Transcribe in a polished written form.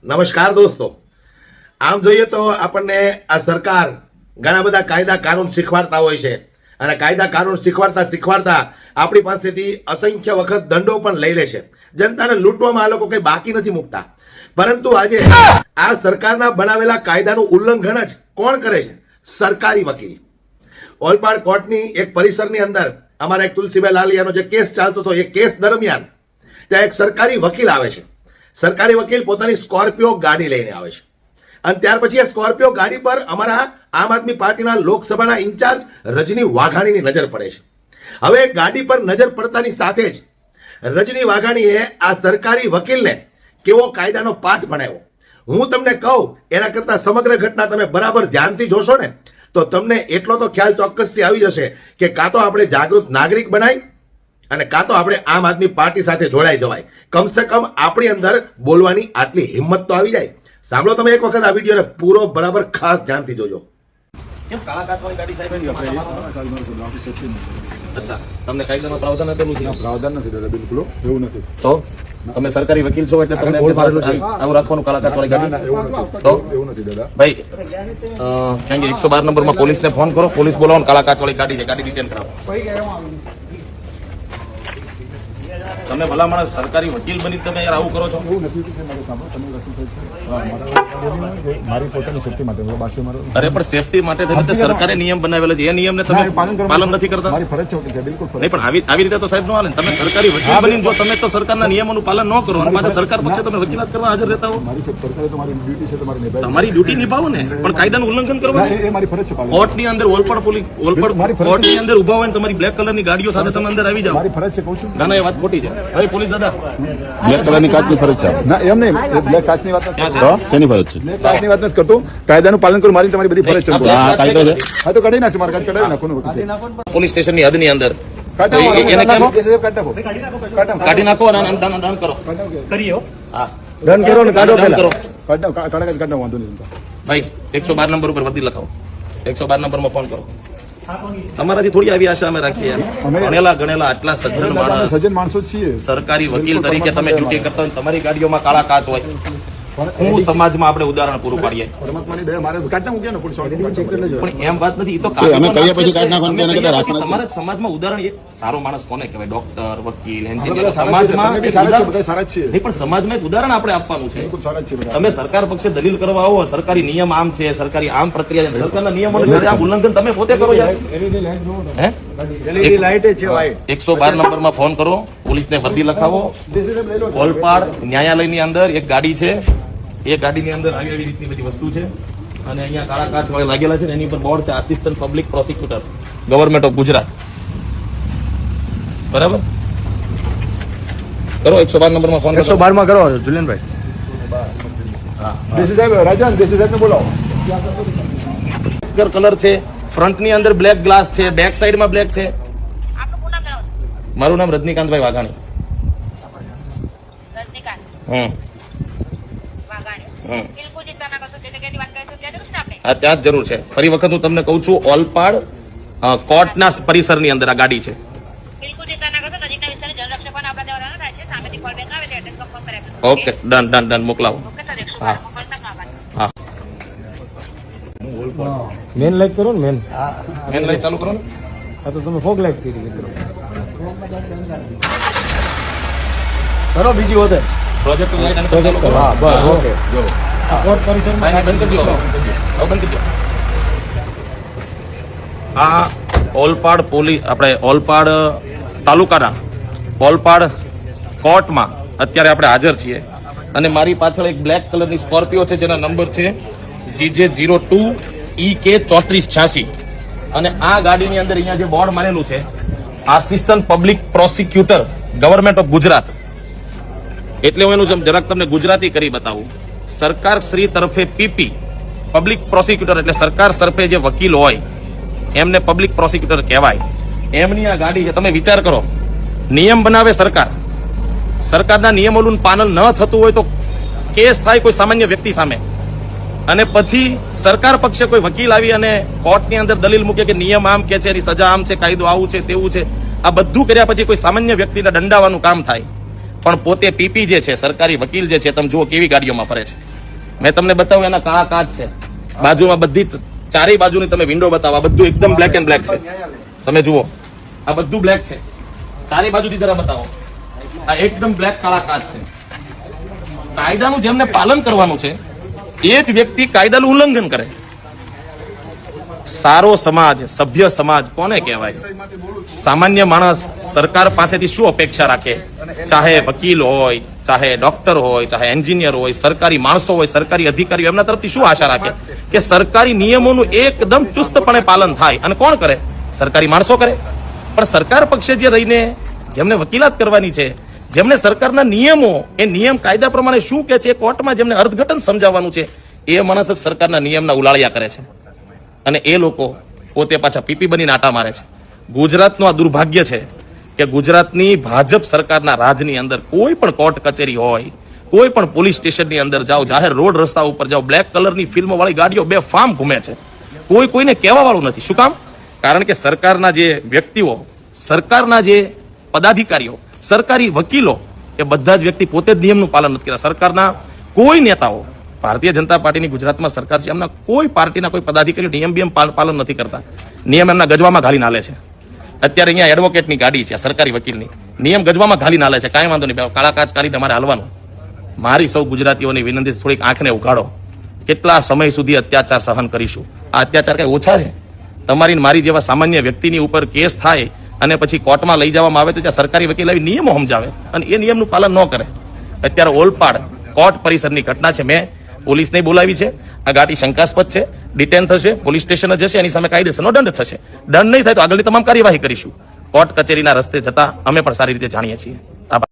નમસ્કાર દોસ્તો, આમ જોઈએ તો આપણને આ સરકાર ઘણા બધા કાયદા કાનૂન શીખવાડતા હોય છે અને કાયદા કાનૂન શીખવાડતા આપણી પાસેથી અસંખ્ય વખત દંડો પણ લઈ લે છે. જનતાને લૂંટવામાં આ લોકો કંઈ બાકી નથી મૂકતા. પરંતુ આજે આ સરકારના બનાવેલા કાયદાનું ઉલ્લંઘન જ કોણ કરે છે? સરકારી વકીલ. ઓલપાડ કોર્ટની એક પરિસરની અંદર અમારા એક તુલસીભાઈ લાલિયાનો જે કેસ ચાલતો હતો, એ કેસ દરમિયાન ત્યાં એક સરકારી વકીલ આવે છે. સરકારી વકીલ પોતાની સ્કોર્પિયો ગાડી લઈને આવે છે અને ત્યાર પછી આ સ્કોર્પિયો ગાડી પર અમારા આમ આદમી પાર્ટીના લોકસભાના ઇન્ચાર્જ રજની વાઘાણીની નજર પડે છે. હવે ગાડી પર નજર પડતાની સાથે જ રજની વાઘાણીએ આ સરકારી વકીલને કેવો કાયદાનો પાઠ ભણાવ્યો. હું તમને કહું, એના કરતાં સમગ્ર ઘટના તમે બરાબર ધ્યાનથી જોશો ને તો તમને એટલો તો ખ્યાલ ચોક્કસથી આવી જશે કે કાં તો આપણે જાગૃત નાગરિક બનાવી અને કાં તો આપણે આમ આદમી પાર્ટી સાથે જોડાઈ જવાય. કમસે કમ આપણી અંદર બોલવાની આટલી હિંમત તો આવી જાય. સાંભળો તમે એક વખત આ વિડીયોને પૂરો બરાબર ખાસ ધ્યાનથી જોજો. કેમ કાળા કાચવાળી ગાડી સાહેબ? અચ્છા, તમને કાયદામાં પ્રાવધાન આપેલું છે? પ્રાવધાન નથી દાદા, બિલકુલ એવું નથી. તો તમે સરકારી વકીલ છો એટલે તમને આવું રાખવાનું કાળા કાચવાળી ગાડી? તો એવું નથી દાદા. ભાઈ કારણ કે 112 નંબરમાં પોલીસને ફોન કરો, પોલીસ બોલાવો, કાળા કાચવાળી ગાડી છે, ગાડી ડિટેન કરાવો. તમે ભલા માણસ સરકારી વકીલ બની તમે યાર આવું કરો છો? એવું નથી કે મારે સાંભળો, તમે લખી છે મારી પોતાની સેફટી માટે, બાકી મારો અરે પણ સેફટી માટે તમે તો સરકારે નિયમ બનાવેલા છે, એ નિયમને તમે પાલન નથી કરતા? મારી ફરજ છે વકીલ સાહેબ, બિલકુલ ફરજ. નહીં પણ આવી રીતે તો સાહેબ નો હાલે ને. તમે સરકારી વકીલ બનીને જો તમે તો સરકારના નિયમોનું પાલન ન કરો અને પાછા સરકાર પક્ષે તમે વકીલાત કરવા હાજર રહેતા હો. મારી સાહેબ સરકારે તો મારી ડ્યુટી છે, તમારી નિભાવી. તમારી ડ્યુટી નિભાવો ને, પણ કાયદાનું ઉલ્લંઘન ના, કરવાનું. એ મારી ફરજ છે પાલન. કોર્ટની અંદર કોર્ટની અંદર ઉભા હોય ને તમારી બ્લેક કલરની ગાડીઓ સાથે તમે અંદર આવી જાઓ. મારી ફરજ છે, કહું છું. ના ના, એ વાત ખોટી છે. હવે પોલીસ દાદા, બ્લેક કલરની કાચની ફરજ છે. ના એમ નહીં, બ્લેક કાચની વાત નથી. તો શેની ફરજ છે? બ્લેક કાચની વાત નથી કરતો. કાયદાનું પાલન કરું, મારી તમારી બધી ફરજ છે. આ કાયદો છે. હા તો કાઢી નાખશે, મારે કાચ કઢાવી નાખવાનું વકીલ સાહેબ. પોલીસ સ્ટેશનની હદની અંદર કાઢી નાખો, એને કેમ કાઢી નાખો. કાઢી નાખો અને દાન કરો. હા, ડન કરો ને, કાઢો દાન કરો. કાઢો વાંધો નહીં. ભાઈ 112 નંબર ઉપર વર્દી લખાવો. 112 નંબરમાં ફોન કરો. તમારાથી થોડી આવી આશા અમે રાખીએ. ભણેલા ગણેલા આટલા સજ્જન માણસ, સજ્જન માણસો જ છીએ. સરકારી વકીલ તરીકે તમે ડ્યુટી કરતા હોય, તમારી ગાડીઓમાં કાળા કાચ હોય. હું સમાજમાં આપણે ઉદાહરણ પૂરું પાડીએ. પરમાત્માની દયા, મારે કાઢી નાખું, ને પોલીસ પણ એમ વાત નથી. એ તો અમે કહીએ પછી કાઢી નાખવાનું, તેને કદાચ રાખવાનું. તમારા જ સમાજમાં ઉદાહરણ એક સારો માણસ કોને કહેવાય? ડોક્ટર, વકીલ, બધા એન્જિનિયર. સારા છે, સમાજમાં તમે બી સારા છો, બધા સારા જ છીએ. નહીં પણ સમાજમાં એક ઉદાહરણ આપણે આપવાનું છે. બિલકુલ સારા જ છીએ બધા. તમે સરકાર પક્ષે દલીલ કરવા આવો, સરકારી નિયમ આમ છે, સરકારી આમ પ્રક્રિયા છે, સરકારના નિયમોનું આમ ઉલ્લંઘન તમે પોતે કરો યાર. હે? 112 નંબરમાં ફોન કરો, પોલીસને વર્દી લખાવો. ઓલપાડ ન્યાયાલયની અંદર એક ગાડી છે, એ ગાડીની અંદર આવી રીતની બધી વસ્તુ છે અને અહીંયા કાળા કાચ લાગેલા છે ને એની પર બોર્ડ છે assistant public prosecutor, government of Gujarat. બરાબર? કરો 112 નંબરમાં ફોન. 112 માં કરો જુલિયનભાઈ. દેસી સાહેબ, રાજન દેસી સાહેબને બોલાવો. કલર છે, ફ્રન્ટની અંદર બ્લેક ગ્લાસ છે, બેક સાઈડમાં બ્લેક છે. મારું નામ રજનીકાંતભાઈ વાઘાણી. હા, ત્યાં જ જરૂર છે. ફરી વખત હું તમને કહું છું, ઓલપાડ કોર્ટના પરિસરની અંદર આ ગાડી છે. ઓકે, ડન ડન ડન, મોકલાવો. હા હા, મેન લાઈટ કરો ને મેન. મેન લાઈટ ચાલુ કરો ને. આ તો તમે ફોગ લાઈટ કરી કરો. કરો બીજી હોતે પ્રોજેક્ટ લાઈટ અને પ્રોજેક્ટ કરો. હા બસ ઓકે. જો આ કોર્ટ પરિસરમાં બંધ કરી દો. હવે બંધ કરી દો. આ ઓલપાડ પોલીસ, આપણે ઓલપાડ તાલુકાના ઓલપાડ કોર્ટમાં અત્યારે આપણે હાજર છીએ અને મારી પાછળ એક બ્લેક કલરની સ્કોર્પિયો છે જેના નંબર છે GJ02 EK 3486 અને આ ગાડીની અંદર અહીંયા જે બોર્ડ મારેલું છે assistant public prosecutor government of Gujarat. એટલે હું એનું જરાક તમને ગુજરાતી કરી બતાવું. સરકાર શ્રી તરફે પીપી પબ્લિક પ્રોસિક્યુટર એટલે સરકાર તરફે જે વકીલ હોય એમને પબ્લિક પ્રોસિક્યુટર કહેવાય. એમની આ ગાડી છે. તમે વિચાર કરો, નિયમ બનાવે સરકાર, સરકારના નિયમોનું પાલન ન થતું હોય તો કેસ થાય કોઈ સામાન્ય વ્યક્તિ સામે અને પછી સરકાર પક્ષે કોઈ વકીલ આવી અને કોર્ટની અંદર દલીલ મૂકે કે નિયમ આમ કે છે, એની સજા આમ છે, કાયદો આવું છે, તેવું છે. આ બધું કર્યા પછી કોઈ સામાન્ય વ્યક્તિને દંડાવવાનું કામ થાય પણ પોતે પીપી જે છે, સરકારી વકીલ જે છે, તમે જુઓ કેવી ગાડીઓમાં ફરે છે. મેં તમને બતાવ્યું એના કાળા કાચ છે, બાજુમાં બધી ચારેય બાજુની તમે વિન્ડો બતાવો, આ બધું એકદમ બ્લેક એન્ડ બ્લેક છે. તમે જુઓ આ બધું બ્લેક છે, ચારેય બાજુથી જરા બતાવો, આ એકદમ બ્લેક કાળા કાચ છે. કાયદાનું જેમને પાલન કરવાનું છે એ જ વ્યક્તિ કાયદાનું ઉલ્લંઘન કરે. સારો સમાજ, સભ્ય સમાજ કોને કહેવાય? સામાન્ય માણસ સરકાર પાસેથી શું અપેક્ષા રાખે? ચાહે વકીલ હોય, ચાહે ડોક્ટર હોય, ચાહે એન્જિનિયર હોય, સરકારી માણસો હોય, સરકારી અધિકારીઓ, એમના તરફથી શું આશા રાખે? કે સરકારી નિયમોનું એકદમ ચુસ્તપણે પાલન થાય. અને કોણ કરે? સરકારી માણસો કરે. પણ સરકાર પક્ષે જે રહીને જેમને વકીલાત કરવાની છે, જેમને સરકારના નિયમો, એ નિયમ કાયદા પ્રમાણે શું કે છે, એ કોર્ટમાં જેમને અર્થઘટન સમજાવવાનું છે, એ માણસ જ સરકારના નિયમના ઉલાળિયા કરે છે. અને એ લોકો પોતે પાછા પીપી બનીને આટા મારે છે. ગુજરાતનું આ દુર્ભાગ્ય છે કે ગુજરાતની ભાજપ સરકારના રાજની અંદર કોઈ પણ કોર્ટ કચેરી હોય, કોઈ પણ પોલીસ સ્ટેશનની અંદર જાઓ, જાહેર રોડ રસ્તા ઉપર જાઓ, બ્લેક કલરની ફિલ્મો વાળી ગાડીઓ બેફામ ઘૂમે છે. કોઈ કોઈને કહેવા વાળું નથી. શું કામ? કારણ કે સરકારના જે વ્યક્તિઓ, સરકારના જે પદાધિકારીઓ, સરકારી વકીલો, એ બધા જ વ્યક્તિ પોતે જ નિયમનું પાલન નથી કરતા. સરકારના કોઈ નેતાઓ, ભારતીય જનતા પાર્ટીની ગુજરાતમાં સરકાર છે, એમના કોઈ પાર્ટીના કોઈ પદાધિકારીઓ નિયમ પાલન નથી કરતા. નિયમ એમના ગજવામાં ઘાલીને હાલે છે. અત્યારે અહીંયા એડવોકેટની ગાડી છે, સરકારી વકીલની, નિયમ ગજવામાં ઘાલીને હાલે છે. કાંઈ વાંધો નહીં, કાળા કાચ કાઢી તમારે હાલવાનું. મારી સૌ ગુજરાતીઓની વિનંતી, થોડીક આંખને ઉઘાડો. કેટલા સમય સુધી અત્યાચાર સહન કરીશું? આ અત્યાચાર કઈ ઓછા છે? તમારી મારી જેવા સામાન્ય વ્યક્તિની ઉપર કેસ થાય અને પછી કોર્ટમાં લઈ જવામાં આવે તો ત્યાં સરકારી વકીલ આવી નિયમો સમજાવે અને એ નિયમનું પાલન ન કરે. અત્યારે ઓલપાડ કોર્ટ પરિસરની ઘટના છે. મેં પોલીસને બોલાવી છે. આ ગાડી શંકાસ્પદ છે, ડિટેન થશે, પોલીસ સ્ટેશન જશે, એની સામે કાયદેસરનો દંડ થશે. દંડ નહીં થાય તો આગળની તમામ કાર્યવાહી કરીશું. કોર્ટ કચેરીના રસ્તે જતા અમે પણ સારી રીતે જાણીએ છીએ. આભાર.